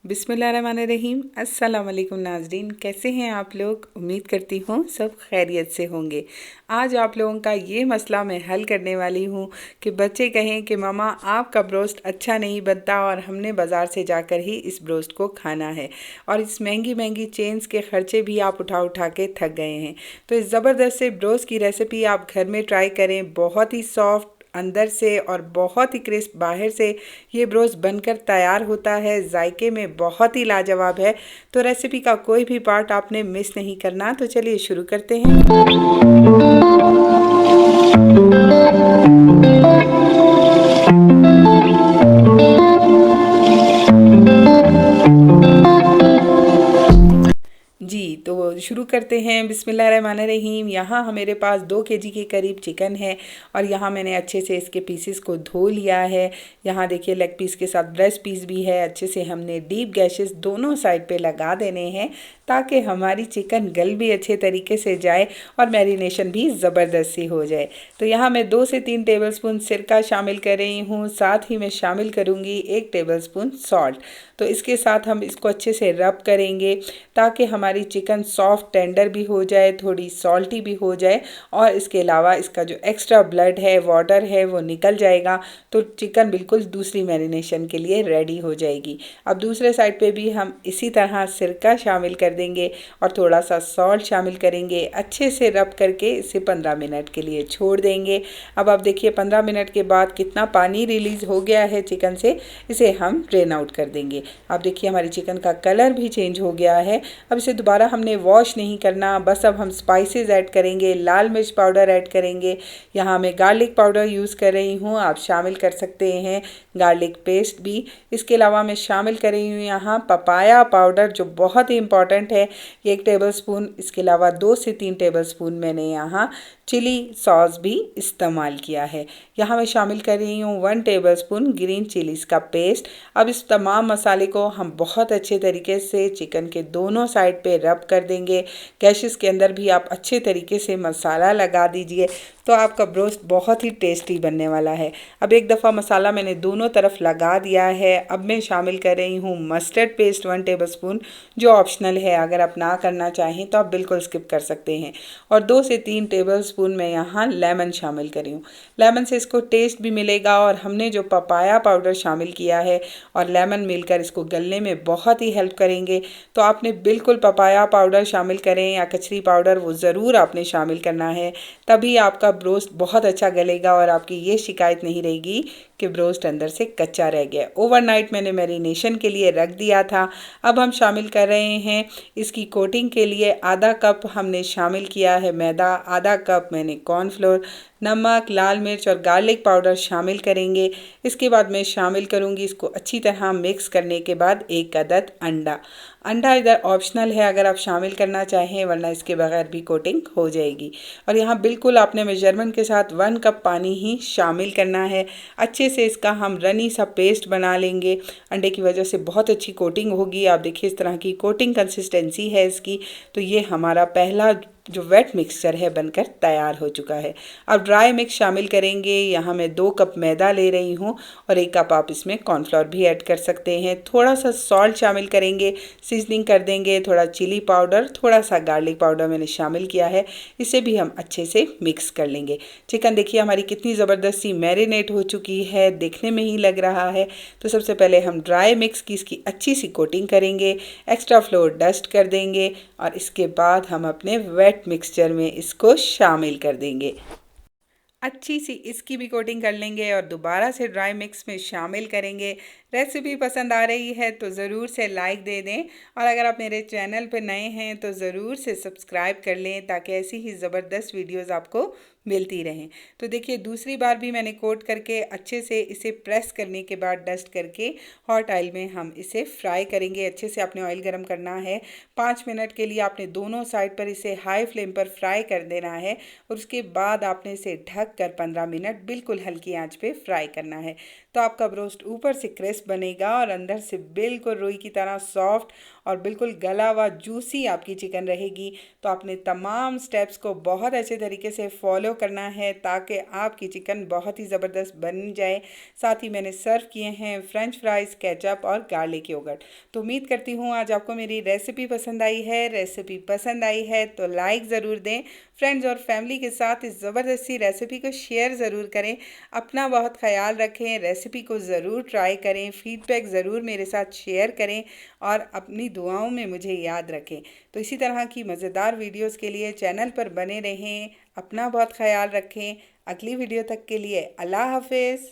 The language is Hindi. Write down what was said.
बिस्मिल्लाहिर्रहमानिर्रहीम। अस्सलाम वालेकुम नाज़रीन, कैसे हैं आप लोग? उम्मीद करती हूँ सब खैरियत से होंगे। आज आप लोगों का ये मसला मैं हल करने वाली हूँ कि बच्चे कहें कि ममा आपका ब्रोस्ट अच्छा नहीं बनता और हमने बाज़ार से जाकर ही इस ब्रोस्ट को खाना है और इस महंगी महंगी चेन्स के ख़र्चे भी आप उठा उठा के थक गए हैं। तो इस ज़बरदस्त से ब्रोस्ट की रेसिपी आप घर में ट्राई करें। बहुत ही सॉफ्ट अंदर से और बहुत ही क्रिस्प बाहर से ये ब्रोस्ट बनकर तैयार होता है। जायके में बहुत ही लाजवाब है। तो रेसिपी का कोई भी पार्ट आपने मिस नहीं करना। तो चलिए शुरू करते हैं। जी, तो शुरू करते हैं। बिस्मिल्लाहिर्रहमानिर्रहीम। यहाँ मेरे पास 2 केजी के करीब चिकन है और यहाँ मैंने अच्छे से इसके पीसेस को धो लिया है। यहाँ देखिए लेग पीस के साथ ब्रेस्ट पीस भी है। अच्छे से हमने डीप गैशेस दोनों साइड पे लगा देने हैं ताकि हमारी चिकन गल भी अच्छे तरीके से जाए और मैरिनेशन भी ज़बरदस्त सी हो जाए। तो यहाँ मैं 2 से 3 टेबलस्पून सिरका शामिल कर रही हूँ। साथ ही मैं शामिल करूँगी 1 टेबलस्पून सॉल्ट। तो इसके साथ हम इसको अच्छे से रब करेंगे ताकि हमारी चिकन सॉफ्ट टेंडर भी हो जाए, थोड़ी सॉल्टी भी हो जाए और इसके अलावा इसका जो एक्स्ट्रा ब्लड है, वाटर है, वो निकल जाएगा। तो चिकन बिल्कुल दूसरी मैरिनेशन के लिए रेडी हो जाएगी। अब दूसरे साइड पे भी हम इसी तरह सिरका शामिल कर देंगे और थोड़ा सा सॉल्ट शामिल करेंगे। अच्छे से रब करके इसे 15 मिनट के लिए छोड़ देंगे। अब आप देखिए 15 मिनट के बाद कितना पानी रिलीज़ हो गया है चिकन से। इसे हम ड्रेन आउट कर देंगे। आप देखिए हमारी चिकन का कलर भी चेंज हो गया है। अब इसे दोबारा हमने वॉश नहीं करना, बस अब हम स्पाइसेस ऐड करेंगे। लाल मिर्च पाउडर ऐड करेंगे। यहाँ मैं गार्लिक पाउडर यूज़ कर रही हूँ, आप शामिल कर सकते हैं गार्लिक पेस्ट भी। इसके अलावा मैं शामिल कर रही हूँ यहाँ पपाया पाउडर, जो बहुत ही इम्पॉर्टेंट है, 1 टेबलस्पून। इसके अलावा 2 से 3 टेबलस्पून मैंने यहाँ चिली सॉस भी इस्तेमाल किया है। यहाँ मैं शामिल कर रही हूँ 1 टेबलस्पून ग्रीन चिलीज़ का पेस्ट। अब इस तमाम मसाले को हम बहुत अच्छे तरीके से चिकन के दोनों साइड पे रब कर देंगे। गैशेस के अंदर भी आप अच्छे तरीके से मसाला लगा दीजिए तो आपका ब्रोस्ट बहुत ही टेस्टी बनने वाला है। अब एक दफ़ा मसाला मैंने दोनों तरफ लगा दिया है। अब मैं शामिल कर रही हूँ मस्टर्ड पेस्ट 1 टेबलस्पून, जो ऑप्शनल है। अगर आप ना करना चाहें तो आप बिल्कुल स्किप कर सकते हैं। और 2 से 3 टेबलस्पून मैं यहाँ लेमन शामिल कर रही हूँ। लेमन से इसको टेस्ट भी मिलेगा और हमने जो पपाया पाउडर शामिल किया है और लेमन मिलकर इसको गलने में बहुत ही हेल्प करेंगे। तो आपने बिल्कुल पपाया पाउडर शामिल करें या कचरी पाउडर, वो ज़रूर आपने शामिल करना है, तभी आपका ब्रोस्ट बहुत अच्छा गलेगा और आपकी ये शिकायत नहीं रहेगी कि ब्रोस्ट अंदर से कच्चा रह गया। ओवरनाइट मैंने मैरिनेशन के लिए रख दिया था। अब हम शामिल कर रहे हैं इसकी कोटिंग के लिए आधा कप हमने शामिल किया है मैदा, आधा कप मैंने कॉर्नफ्लोर, नमक, लाल मिर्च और गार्लिक पाउडर शामिल करेंगे। इसके बाद मैं शामिल करूंगी इसको अच्छी तरह मिक्स करने के बाद 1 अदद अंडा। अंडा इधर ऑप्शनल है, अगर आप शामिल करना चाहें, वरना इसके बगैर भी कोटिंग हो जाएगी। और यहाँ बिल्कुल आपने मेजरमेंट के साथ 1 कप पानी ही शामिल करना है। अच्छे से इसका हम रनी सा पेस्ट बना लेंगे। अंडे की वजह से बहुत अच्छी कोटिंग होगी। आप देखिए इस तरह की कोटिंग कंसिस्टेंसी है इसकी। तो ये हमारा पहला जो वेट मिक्सचर है बनकर तैयार हो चुका है। अब ड्राई मिक्स शामिल करेंगे। यहाँ मैं 2 कप मैदा ले रही हूँ और 1 कप आप इसमें कॉर्नफ्लोर भी ऐड कर सकते हैं। थोड़ा सा सॉल्ट शामिल करेंगे, सीजनिंग कर देंगे, थोड़ा चिली पाउडर, थोड़ा सा गार्लिक पाउडर मैंने शामिल किया है। इसे भी हम अच्छे से मिक्स कर लेंगे। चिकन देखिए हमारी कितनी ज़बरदस्त सी मैरिनेट हो चुकी है, देखने में ही लग रहा है। तो सबसे पहले हम ड्राई मिक्स की इसकी अच्छी सी कोटिंग करेंगे, एक्स्ट्रा फ्लोर डस्ट कर देंगे और इसके बाद हम अपने वेट मिक्सचर में इसको शामिल कर देंगे। अच्छी सी इसकी भी कोटिंग कर लेंगे और दोबारा से ड्राई मिक्स में शामिल करेंगे। रेसिपी पसंद आ रही है तो ज़रूर से लाइक दे दें और अगर आप मेरे चैनल पर नए हैं तो ज़रूर से सब्सक्राइब कर लें ताकि ऐसी ही ज़बरदस्त वीडियोस आपको मिलती रहें। तो देखिए दूसरी बार भी मैंने कोट करके अच्छे से इसे प्रेस करने के बाद डस्ट करके हॉट ऑयल में हम इसे फ्राई करेंगे। अच्छे से आपने ऑयल गर्म करना है। 5 मिनट के लिए आपने दोनों साइड पर इसे हाई फ्लेम पर फ्राई कर देना है और उसके बाद आपने इसे ढक कर 15 मिनट बिल्कुल हल्की आंच पे फ्राई करना है। तो आपका ब्रोस्ट ऊपर से क्रिस्प बनेगा और अंदर से बिल्कुल रुई की तरह सॉफ्ट और बिल्कुल गला हुआ जूसी आपकी चिकन रहेगी। तो आपने तमाम स्टेप्स को बहुत अच्छे तरीके से फॉलो करना है ताकि आपकी चिकन बहुत ही ज़बरदस्त बन जाए। साथ ही मैंने सर्व किए हैं फ्रेंच फ्राइज़, केचप और गार्लिक योगर्ट। तो उम्मीद करती हूँ आज आपको मेरी रेसिपी पसंद आई है। रेसिपी पसंद आई है तो लाइक ज़रूर दें, फ्रेंड्स और फैमिली के साथ इस ज़बरदस्ती रेसिपी को शेयर ज़रूर करें। अपना बहुत ख्याल रखें, रेसिपी को ज़रूर ट्राई करें, फीडबैक ज़रूर मेरे साथ शेयर करें और अपनी दुआओं में मुझे याद रखें। तो इसी तरह की मज़ेदार वीडियोस के लिए चैनल पर बने रहें। अपना बहुत ख्याल रखें। अगली वीडियो तक के लिए अल्लाह हाफिज़।